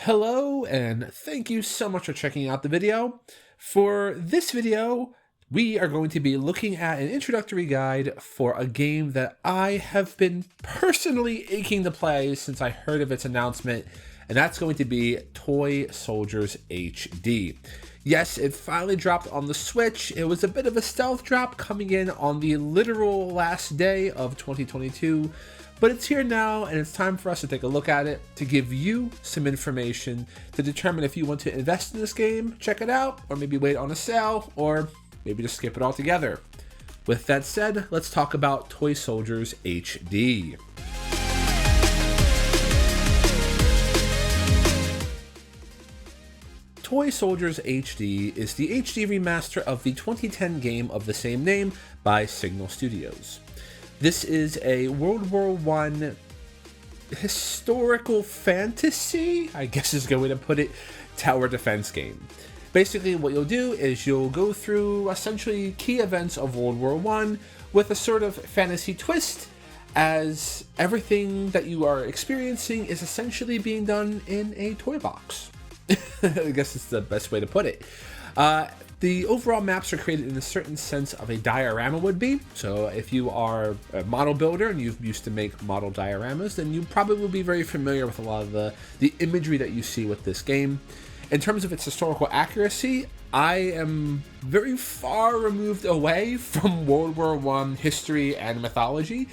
Hello, and thank you so much for checking out the video. For this video, we are going to be looking at an introductory guide for a game that I have been personally aching to play since I heard of its announcement, and that's going to be Toy Soldiers HD. Yes, it finally dropped on the Switch. It was a bit of a stealth drop coming in on the literal last day of 2022, but it's here now, and it's time for us to take a look at it, to give you some information, to determine if you want to invest in this game, check it out, or maybe wait on a sale, or maybe just skip it altogether. With that said, let's talk about Toy Soldiers HD. Toy Soldiers HD is the HD remaster of the 2010 game of the same name by Signal Studios. This is a World War I historical fantasy, I guess is a good way to put it, tower defense game. Basically what you'll do is you'll go through essentially key events of World War I with a sort of fantasy twist, as everything that you are experiencing is essentially being done in a toy box. I guess it's the best way to put it. The overall maps are created in a certain sense of a diorama would be. So if you are a model builder and you've used to make model dioramas, then you probably will be very familiar with a lot of the imagery that you see with this game. In terms of its historical accuracy, I am very far removed away from World War I history and mythology.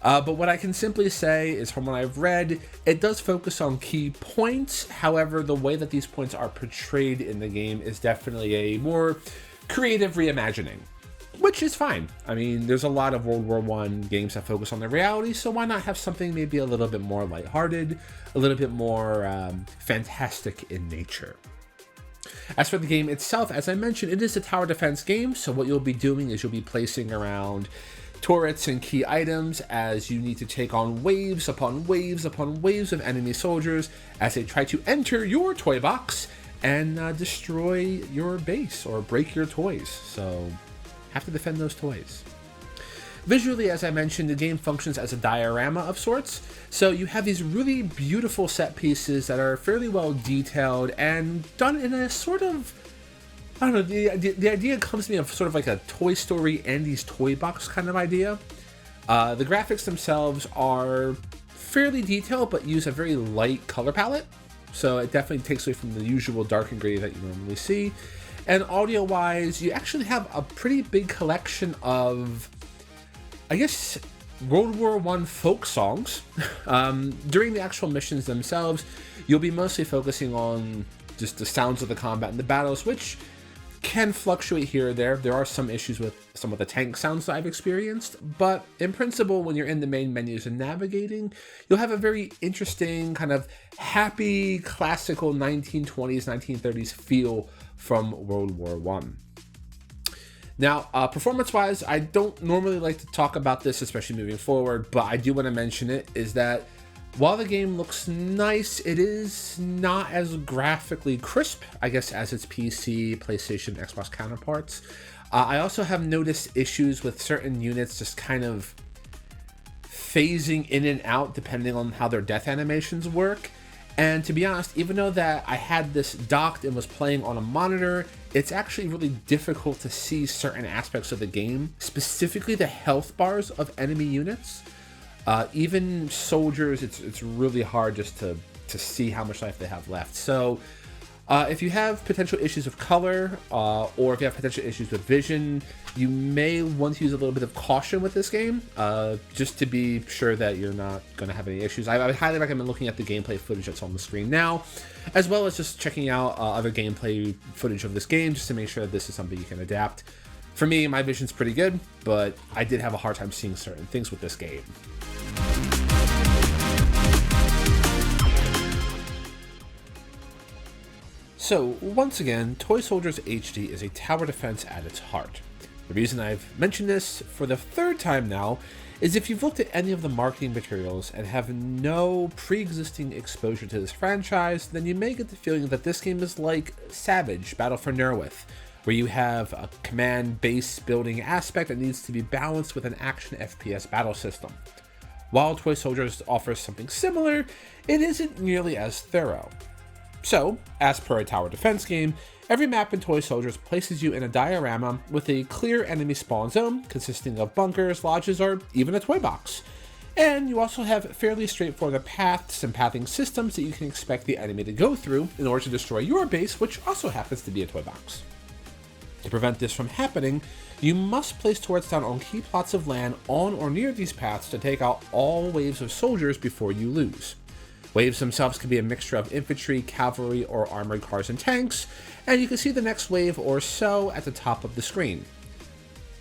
But what I can simply say is, from what I've read, it does focus on key points. However, the way that these points are portrayed in the game is definitely a more creative reimagining, which is fine. I mean, there's a lot of World War I games that focus on the reality, so why not have something maybe a little bit more lighthearted, a little bit more fantastic in nature. As for the game itself, as I mentioned, it is a tower defense game, so what you'll be doing is you'll be placing around turrets and key items as you need to take on waves upon waves upon waves of enemy soldiers as they try to enter your toy box and destroy your base or break your toys. So have to defend those toys. Visually, as I mentioned, the game functions as a diorama of sorts. So you have these really beautiful set pieces that are fairly well detailed and done in a sort of, I don't know, the idea comes to me of sort of like a Toy Story Andy's Toy Box kind of idea. The graphics themselves are fairly detailed, but use a very light color palette. So it definitely takes away from the usual dark and gray that you normally see. And audio-wise, you actually have a pretty big collection of, I guess, World War I folk songs. During the actual missions themselves, you'll be mostly focusing on just the sounds of the combat and the battles, which can fluctuate here or there. There are some issues with some of the tank sounds that I've experienced, but in principle, when you're in the main menus and navigating, you'll have a very interesting kind of happy, classical 1920s, 1930s feel from World War I. Now, performance-wise, I don't normally like to talk about this, especially moving forward, but I do want to mention it, is that while the game looks nice, it is not as graphically crisp, I guess, as its PC, PlayStation, Xbox counterparts. I also have noticed issues with certain units just kind of phasing in and out depending on how their death animations work. And to be honest, even though that I had this docked and was playing on a monitor, it's actually really difficult to see certain aspects of the game, specifically the health bars of enemy units. Even soldiers, it's really hard just to see how much life they have left. So if you have potential issues with color, or if you have potential issues with vision, you may want to use a little bit of caution with this game, just to be sure that you're not going to have any issues. I would highly recommend looking at the gameplay footage that's on the screen now, as well as just checking out other gameplay footage of this game, just to make sure that this is something you can adapt. For me, my vision's pretty good, but I did have a hard time seeing certain things with this game. So, once again, Toy Soldiers HD is a tower defense at its heart. The reason I've mentioned this for the third time now is if you've looked at any of the marketing materials and have no pre-existing exposure to this franchise, then you may get the feeling that this game is like Savage, Battle for Nerwith, where you have a command base building aspect that needs to be balanced with an action FPS battle system. While Toy Soldiers offers something similar, it isn't nearly as thorough. So, as per a tower defense game, every map in Toy Soldiers places you in a diorama with a clear enemy spawn zone consisting of bunkers, lodges, or even a toy box. And you also have fairly straightforward paths and pathing systems that you can expect the enemy to go through in order to destroy your base, which also happens to be a toy box. To prevent this from happening, you must place turrets down on key plots of land on or near these paths to take out all waves of soldiers before you lose. Waves themselves can be a mixture of infantry, cavalry, or armored cars and tanks, and you can see the next wave or so at the top of the screen.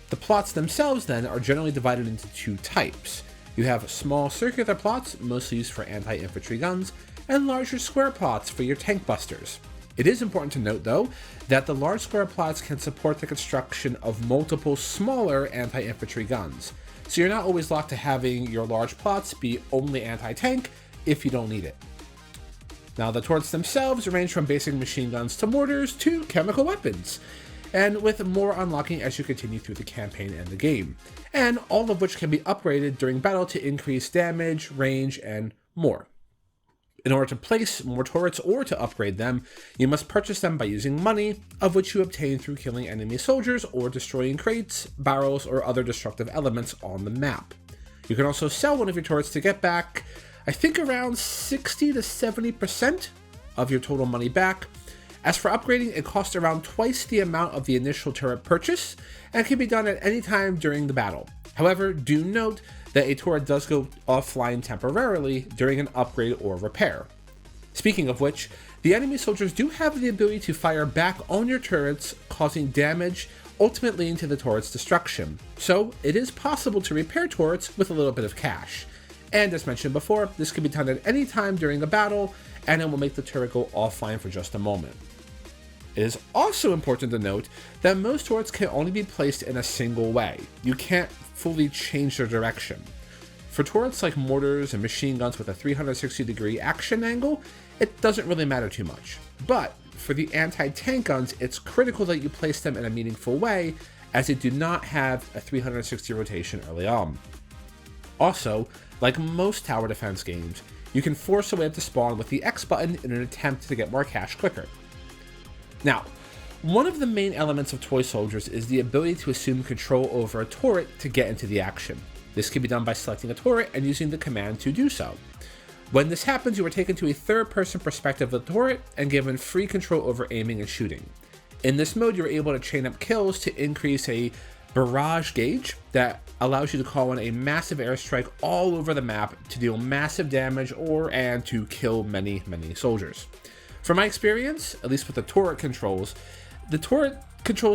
The plots themselves then are generally divided into two types. You have small circular plots, mostly used for anti-infantry guns, and larger square plots for your tank busters. It is important to note, though, that the large square plots can support the construction of multiple smaller anti-infantry guns, so you're not always locked to having your large plots be only anti-tank if you don't need it. Now, the turrets themselves range from basic machine guns to mortars to chemical weapons, and with more unlocking as you continue through the campaign and the game, and all of which can be upgraded during battle to increase damage, range, and more. In order to place more turrets or to upgrade them, you must purchase them by using money, of which you obtain through killing enemy soldiers or destroying crates, barrels, or other destructive elements on the map. You can also sell one of your turrets to get back, I think, around 60 to 70% of your total money back. As for upgrading, it costs around twice the amount of the initial turret purchase and can be done at any time during the battle. However, do note that a turret does go offline temporarily during an upgrade or repair. Speaking of which, the enemy soldiers do have the ability to fire back on your turrets, causing damage, ultimately leading to the turret's destruction. So it is possible to repair turrets with a little bit of cash. And as mentioned before, this can be done at any time during a battle, and it will make the turret go offline for just a moment. It is also important to note that most turrets can only be placed in a single way. You can't fully change their direction. For turrets like mortars and machine guns with a 360-degree action angle, it doesn't really matter too much. But for the anti-tank guns, it's critical that you place them in a meaningful way, as they do not have a 360 rotation early on. Also, like most tower defense games, you can force a wave to spawn with the X button in an attempt to get more cash quicker. Now, one of the main elements of Toy Soldiers is the ability to assume control over a turret to get into the action. This can be done by selecting a turret and using the command to do so. When this happens, you are taken to a third-person perspective of the turret and given free control over aiming and shooting. In this mode, you're able to chain up kills to increase a barrage gauge that allows you to call in a massive airstrike all over the map to deal massive damage and to kill many soldiers. From my experience, at least with the turret controls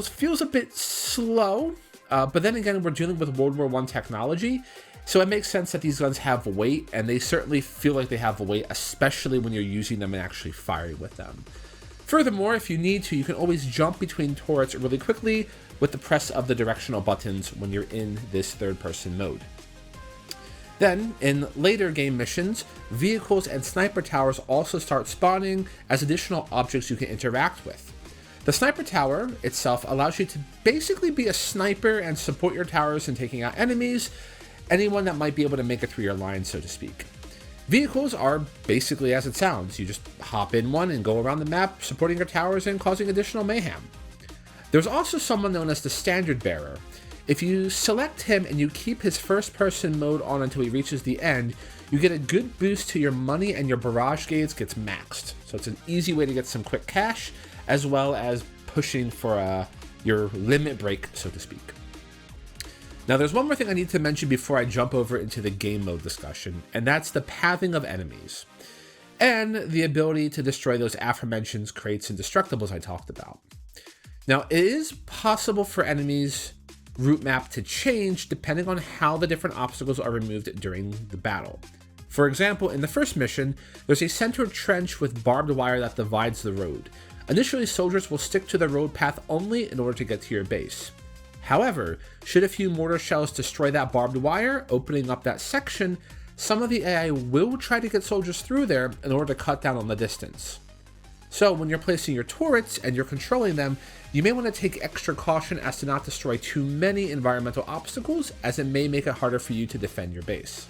feels a bit slow, but then again, we're dealing with World War I technology, so it makes sense that these guns have weight, and they certainly feel like they have weight, especially when you're using them and actually firing with them. Furthermore, if you need to, you can always jump between turrets really quickly with the press of the directional buttons when you're in this third-person mode. Then, in later game missions, vehicles and sniper towers also start spawning as additional objects you can interact with. The sniper tower itself allows you to basically be a sniper and support your towers in taking out enemies, anyone that might be able to make it through your line, so to speak. Vehicles are basically as it sounds. You just hop in one and go around the map, supporting your towers and causing additional mayhem. There's also someone known as the Standard Bearer. If you select him and you keep his first-person mode on until he reaches the end, you get a good boost to your money and your barrage gauge gets maxed. So it's an easy way to get some quick cash, as well as pushing for your limit break, so to speak. Now, there's one more thing I need to mention before I jump over into the game mode discussion, and that's the pathing of enemies, and the ability to destroy those aforementioned crates and destructibles I talked about. Now, it is possible for enemies' route map to change depending on how the different obstacles are removed during the battle. For example, in the first mission, there's a centered trench with barbed wire that divides the road. Initially, soldiers will stick to the road path only in order to get to your base. However, should a few mortar shells destroy that barbed wire, opening up that section, some of the AI will try to get soldiers through there in order to cut down on the distance. So when you're placing your turrets and you're controlling them, you may want to take extra caution as to not destroy too many environmental obstacles, as it may make it harder for you to defend your base.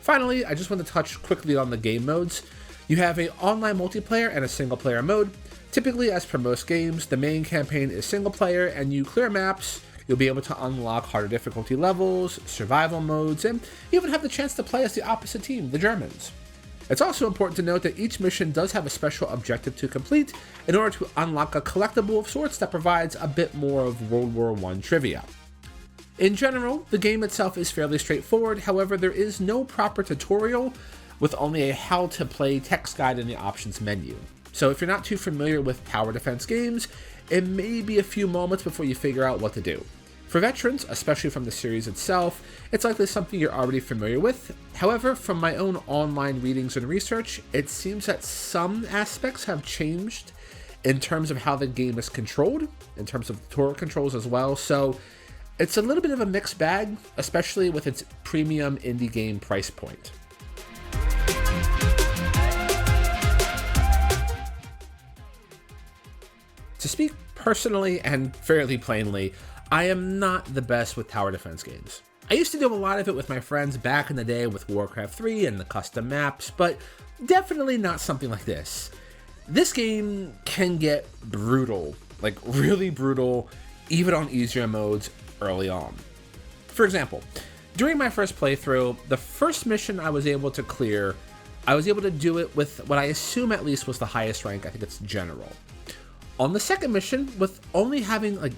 Finally, I just want to touch quickly on the game modes. You have an online multiplayer and a single player mode. Typically, as per most games, the main campaign is single player and you clear maps. You'll be able to unlock harder difficulty levels, survival modes, and you even have the chance to play as the opposite team, the Germans. It's also important to note that each mission does have a special objective to complete in order to unlock a collectible of sorts that provides a bit more of World War I trivia. In general, the game itself is fairly straightforward, however there is no proper tutorial with only a how to play text guide in the options menu. So if you're not too familiar with tower defense games, it may be a few moments before you figure out what to do. For veterans, especially from the series itself, it's likely something you're already familiar with. However, from my own online readings and research, it seems that some aspects have changed in terms of how the game is controlled, in terms of tutorial controls as well, so it's a little bit of a mixed bag, especially with its premium indie game price point. To speak personally and fairly plainly, I am not the best with tower defense games. I used to do a lot of it with my friends back in the day with Warcraft 3 and the custom maps, but definitely not something like this. This game can get brutal, like really brutal, even on easier modes early on. For example, during my first playthrough, the first mission I was able to clear, I was able to do it with what I assume at least was the highest rank. I think it's General. On the second mission, with only having like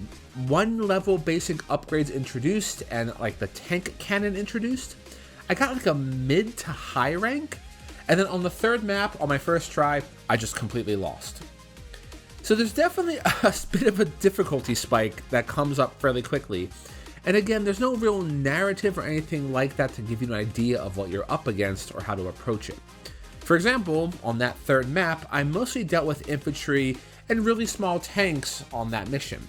one level basic upgrades introduced and like the tank cannon introduced, I got like a mid to high rank. And then on the third map, on my first try, I just completely lost. So there's definitely a bit of a difficulty spike that comes up fairly quickly. And again, there's no real narrative or anything like that to give you an idea of what you're up against or how to approach it. For example, on that third map, I mostly dealt with infantry and really small tanks on that mission.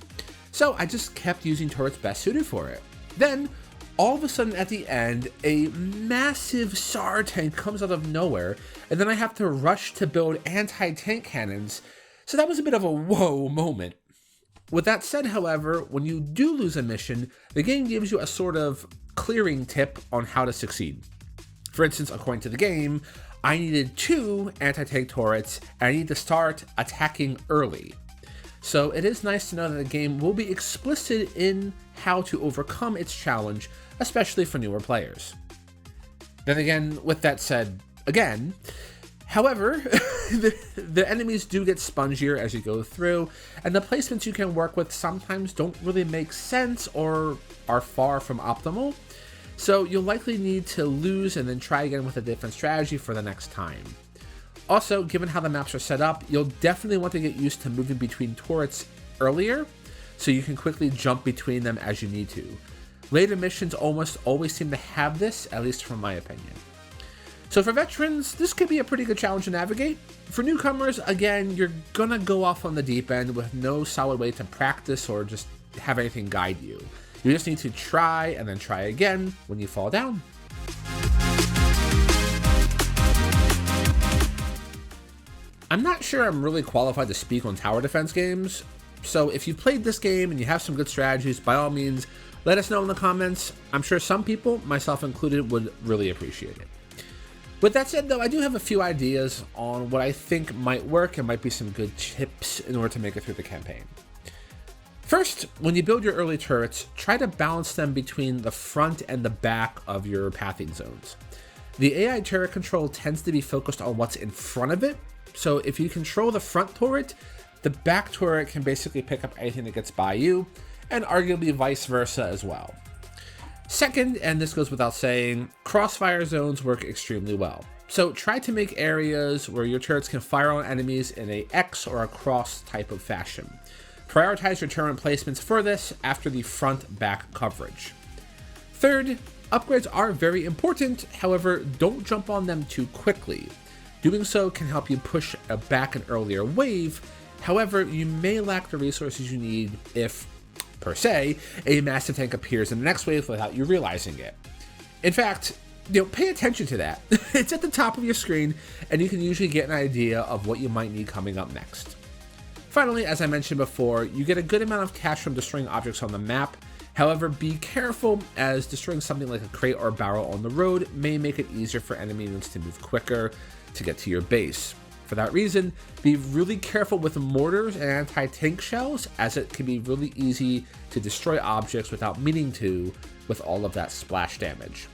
So I just kept using turrets best suited for it. Then, all of a sudden at the end, a massive SAR tank comes out of nowhere, and then I have to rush to build anti-tank cannons, so that was a bit of a whoa moment. With that said, however, when you do lose a mission, the game gives you a sort of clearing tip on how to succeed. For instance, according to the game, I needed 2 anti-tank turrets, and I need to start attacking early. So it is nice to know that the game will be explicit in how to overcome its challenge, especially for newer players. Then again, with that said, however, the enemies do get spongier as you go through, and the placements you can work with sometimes don't really make sense or are far from optimal. So you'll likely need to lose and then try again with a different strategy for the next time. Also, given how the maps are set up, you'll definitely want to get used to moving between turrets earlier, so you can quickly jump between them as you need to. Later missions almost always seem to have this, at least from my opinion. So for veterans, this could be a pretty good challenge to navigate. For newcomers, again, you're gonna go off on the deep end with no solid way to practice or just have anything guide you. You just need to try and then try again when you fall down. I'm not sure I'm really qualified to speak on tower defense games, so if you've played this game and you have some good strategies, by all means, let us know in the comments. I'm sure some people, myself included, would really appreciate it. With that said though, I do have a few ideas on what I think might work and might be some good tips in order to make it through the campaign. First, when you build your early turrets, try to balance them between the front and the back of your pathing zones. The AI turret control tends to be focused on what's in front of it, so if you control the front turret, the back turret can basically pick up anything that gets by you, and arguably vice versa as well. Second, and this goes without saying, crossfire zones work extremely well. So try to make areas where your turrets can fire on enemies in a X or a cross type of fashion. Prioritize your turret placements for this after the front-back coverage. Third, upgrades are very important, however, don't jump on them too quickly. Doing so can help you push back an earlier wave, however, you may lack the resources you need if, per se, a massive tank appears in the next wave without you realizing it. In fact, pay attention to that. It's at the top of your screen, and you can usually get an idea of what you might need coming up next. Finally, as I mentioned before, you get a good amount of cash from destroying objects on the map. However, be careful, as destroying something like a crate or barrel on the road may make it easier for enemy units to move quicker. to get to your base. For that reason, be really careful with mortars and anti-tank shells, as it can be really easy to destroy objects without meaning to with all of that splash damage.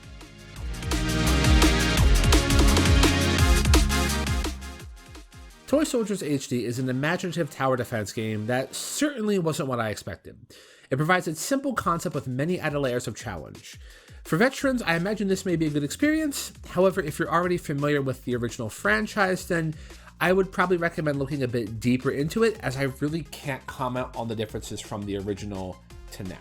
Toy Soldiers HD is an imaginative tower defense game that certainly wasn't what I expected. It provides a simple concept with many added layers of challenge. For veterans, I imagine this may be a good experience. However, if you're already familiar with the original franchise, then I would probably recommend looking a bit deeper into it, as I really can't comment on the differences from the original to now.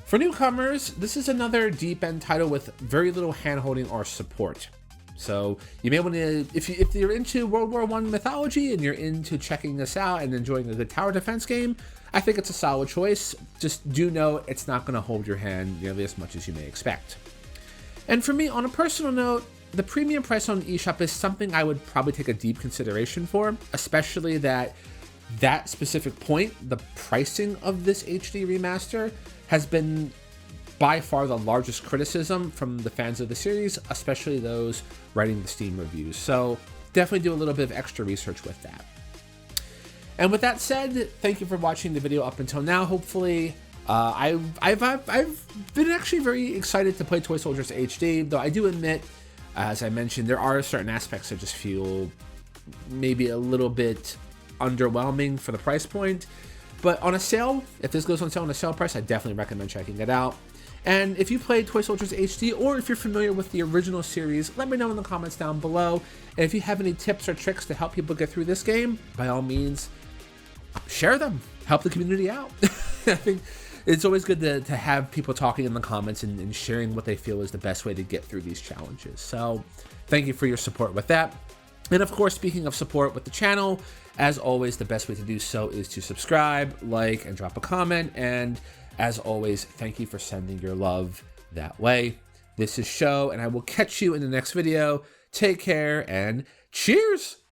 For newcomers, this is another deep-end title with very little hand-holding or support. So you may want to, if you're into World War I mythology and you're into checking this out and enjoying a good tower defense game, I think it's a solid choice. Just do know it's not going to hold your hand nearly as much as you may expect. And for me, on a personal note, the premium price on eShop is something I would probably take a deep consideration for, especially that specific point, the pricing of this HD remaster, has been by far the largest criticism from the fans of the series, especially those writing the Steam reviews. So definitely do a little bit of extra research with that. And with that said, thank you for watching the video up until now. Hopefully, I've been actually very excited to play Toy Soldiers HD, though I do admit, as I mentioned, there are certain aspects that just feel maybe a little bit underwhelming for the price point. But on a sale, if this goes on sale on a sale price, I definitely recommend checking it out. And if you played Toy Soldiers HD, or if you're familiar with the original series, let me know in the comments down below. And if you have any tips or tricks to help people get through this game, by all means, share them. Help the community out. I think it's always good to have people talking in the comments and sharing what they feel is the best way to get through these challenges. So thank you for your support with that. And of course, speaking of support with the channel, as always, the best way to do so is to subscribe, like, and drop a comment. And as always, thank you for sending your love that way. This is Sho, and I will catch you in the next video. Take care, and cheers!